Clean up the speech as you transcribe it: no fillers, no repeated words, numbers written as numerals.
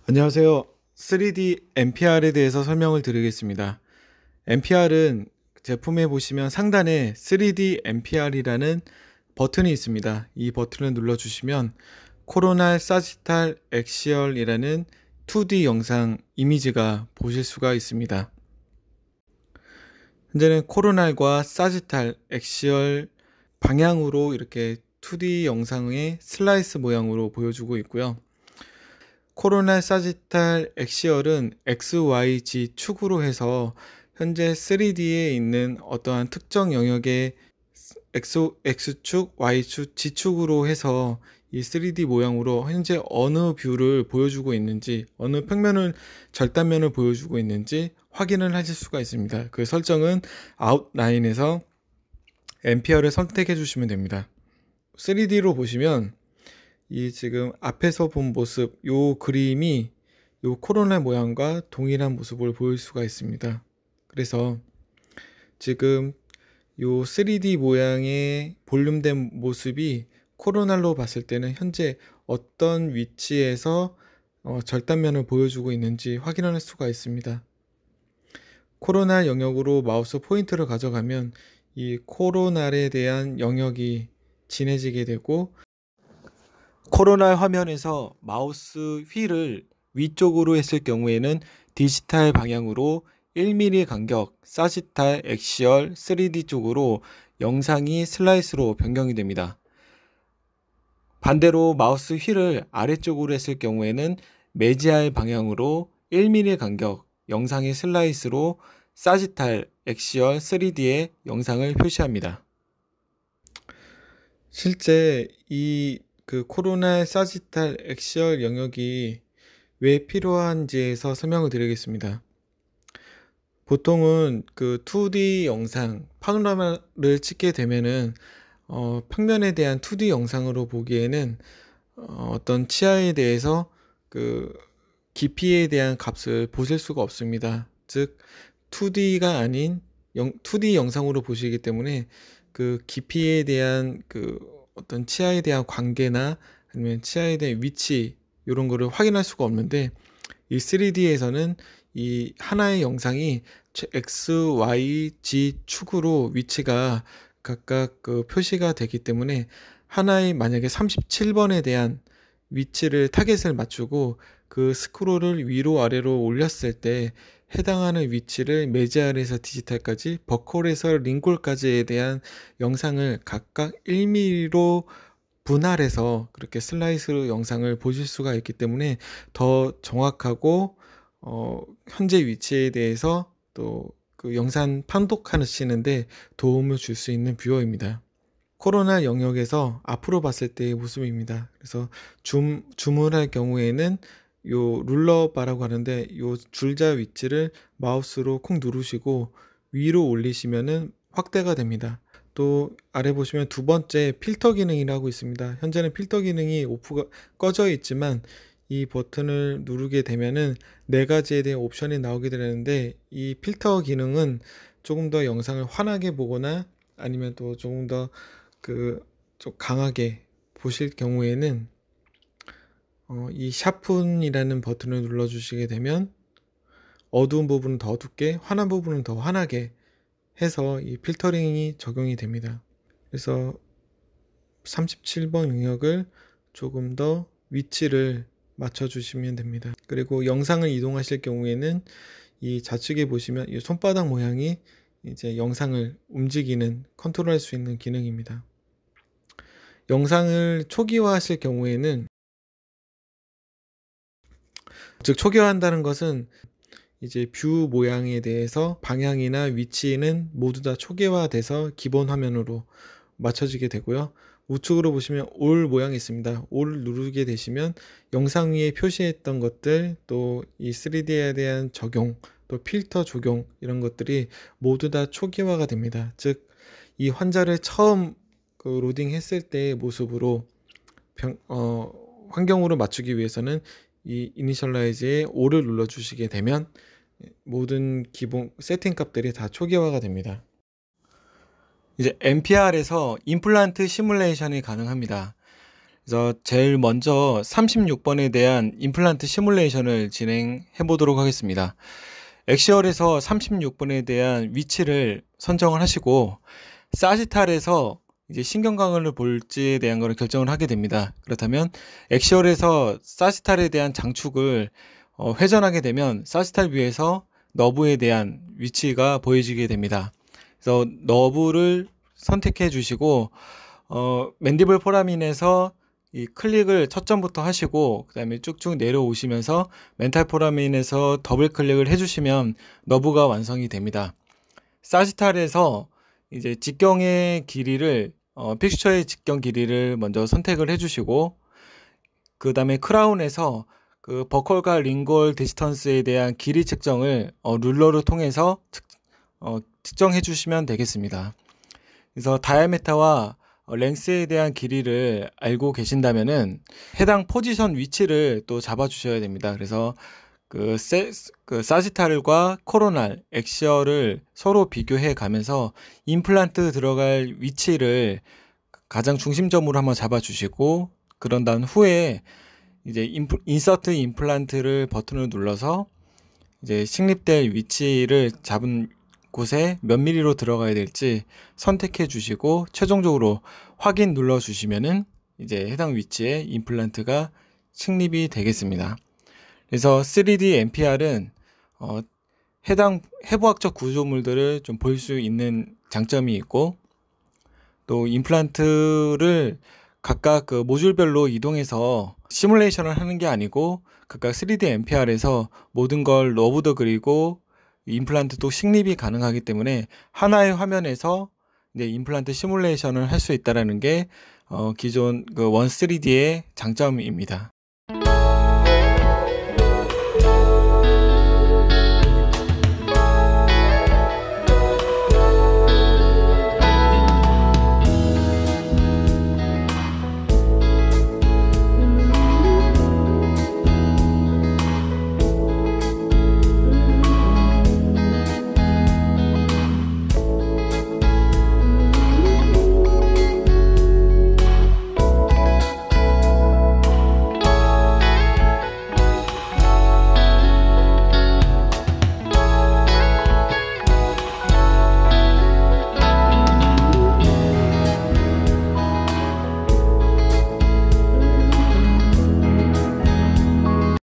안녕하세요. 3D MPR에 대해서 설명을 드리겠습니다. MPR은 제품에 보시면 상단에 3D MPR이라는 버튼이 있습니다. 이 버튼을 눌러주시면 코로날 사지탈 엑시얼이라는 2D 영상 이미지가 보실 수가 있습니다. 현재는 코로날과 사지탈 엑시얼 방향으로 이렇게 2D 영상의 슬라이스 모양으로 보여주고 있고요. 코로날 사지탈 엑시얼은 XYZ 축으로 해서 현재 3D에 있는 어떠한 특정 영역의 X축, Y축, Z축으로 해서 이 3D 모양으로 현재 어느 뷰를 보여주고 있는지, 어느 평면을, 절단면을 보여주고 있는지 확인을 하실 수가 있습니다. 그 설정은 아웃라인에서 MPR을 선택해 주시면 됩니다. 3D로 보시면 이 지금 앞에서 본 모습, 요 그림이 요 코로나 모양과 동일한 모습을 보일 수가 있습니다. 그래서 지금 요 3D 모양의 볼륨된 모습이 코로날로 봤을 때는 현재 어떤 위치에서 절단면을 보여주고 있는지 확인할 수가 있습니다. 코로날 영역으로 마우스 포인트를 가져가면 이 코로날에 대한 영역이 진해지게 되고, 코로날 화면에서 마우스 휠을 위쪽으로 했을 경우에는 디지털 방향으로 1mm 간격 사지탈 엑시얼 3D 쪽으로 영상이 슬라이스로 변경이 됩니다. 반대로 마우스 휠을 아래쪽으로 했을 경우에는 매지알 방향으로 1mm 간격 영상의 슬라이스로 사지탈 엑시얼 3D의 영상을 표시합니다. 실제 이 코로나 사지탈 엑시얼 영역이 왜 필요한지에서 설명을 드리겠습니다. 보통은 2D 영상, 파노라마를 찍게 되면은 평면에 대한 2D 영상으로 보기에는 어떤 치아에 대해서 깊이에 대한 값을 보실 수가 없습니다. 즉 2D가 아닌 2D 영상으로 보시기 때문에 깊이에 대한 어떤 치아에 대한 관계나 아니면 치아에 대한 위치 이런 거를 확인할 수가 없는데, 이 3D에서는 이 하나의 영상이 X, Y, Z 축으로 위치가 각각 표시가 되기 때문에 하나의 만약에 37번에 대한 위치를 타겟을 맞추고 그 스크롤을 위로 아래로 올렸을 때 해당하는 위치를 매지알에서 디지털까지, 버컬에서 링골까지에 대한 영상을 각각 1mm로 분할해서 그렇게 슬라이스로 영상을 보실 수가 있기 때문에 더 정확하고 현재 위치에 대해서 또 영상 판독하시는데 도움을 줄 수 있는 뷰어입니다. 코로나 영역에서 앞으로 봤을 때의 모습입니다. 그래서 줌을 할 경우에는 요 룰러바라고 하는데 요 줄자 위치를 마우스로 콕 누르시고 위로 올리시면은 확대가 됩니다. 또 아래 보시면 두 번째 필터 기능이라고 있습니다. 현재는 필터 기능이 꺼져 있지만 이 버튼을 누르게 되면은 4가지에 대한 옵션이 나오게 되는데, 이 필터 기능은 조금 더 영상을 환하게 보거나 아니면 또 조금 더 좀 강하게 보실 경우에는 이 샤픈이라는 버튼을 눌러주시게 되면 어두운 부분은 더 어둡게, 환한 부분은 더 환하게 해서 이 필터링이 적용이 됩니다. 그래서 37번 영역을 조금 더 위치를 맞춰주시면 됩니다. 그리고 영상을 이동하실 경우에는 이 좌측에 보시면 이 손바닥 모양이 이제 영상을 움직이는, 컨트롤할 수 있는 기능입니다. 영상을 초기화하실 경우에는, 즉 초기화한다는 것은 이제 뷰 모양에 대해서 방향이나 위치는 모두 다 초기화돼서 기본 화면으로 맞춰지게 되고요. 우측으로 보시면 올 모양이 있습니다. 올 누르게 되시면 영상 위에 표시했던 것들, 또 이 3D에 대한 적용, 또 필터 적용, 이런 것들이 모두 다 초기화가 됩니다. 즉 이 환자를 처음 로딩 했을 때의 모습으로 환경으로 맞추기 위해서는 이 이니셜라이즈에 5를 눌러 주시게 되면 모든 기본 세팅 값들이 다 초기화가 됩니다. 이제 MPR에서 임플란트 시뮬레이션이 가능합니다. 그래서 제일 먼저 36번에 대한 임플란트 시뮬레이션을 진행해 보도록 하겠습니다. 엑시얼에서 36번에 대한 위치를 선정을 하시고 사지탈에서 이제 신경강을 볼지에 대한 것을 결정을 하게 됩니다. 그렇다면 엑시얼에서 사지탈에 대한 장축을 회전하게 되면 사지탈 위에서 너브에 대한 위치가 보여지게 됩니다. 그래서 너브를 선택해 주시고 맨디블 포라민에서 이 클릭을 첫 점부터 하시고 그 다음에 쭉쭉 내려오시면서 멘탈 포라민에서 더블 클릭을 해주시면 너브가 완성이 됩니다. 사지탈에서 이제 직경의 길이를 픽처의 직경 길이를 먼저 선택을 해주시고 그 다음에 크라운에서 그 버컬과 링골 디스턴스에 대한 길이 측정을 룰러를 통해서 측정해 주시면 되겠습니다. 그래서 다이아메타와 랭스에 대한 길이를 알고 계신다면은 해당 포지션 위치를 또 잡아 주셔야 됩니다. 그래서 그 사지탈과 코로날, 엑시얼을 서로 비교해 가면서 임플란트 들어갈 위치를 가장 중심점으로 한번 잡아 주시고 그런 다음 후에 이제 인서트 임플란트를 버튼을 눌러서 이제 식립될 위치를 잡은 곳에 몇 미리로 들어가야 될지 선택해 주시고 최종적으로 확인 눌러 주시면은 이제 해당 위치에 임플란트가 식립이 되겠습니다. 그래서 3D MPR은 해당 해부학적 구조물들을 좀 볼 수 있는 장점이 있고 또 임플란트를 각각 그 모듈별로 이동해서 시뮬레이션을 하는 게 아니고 각각 3D MPR에서 모든 걸 너브도 그리고 임플란트도 식립이 가능하기 때문에 하나의 화면에서 이제 임플란트 시뮬레이션을 할 수 있다는 게 기존 그 원 3D의 장점입니다.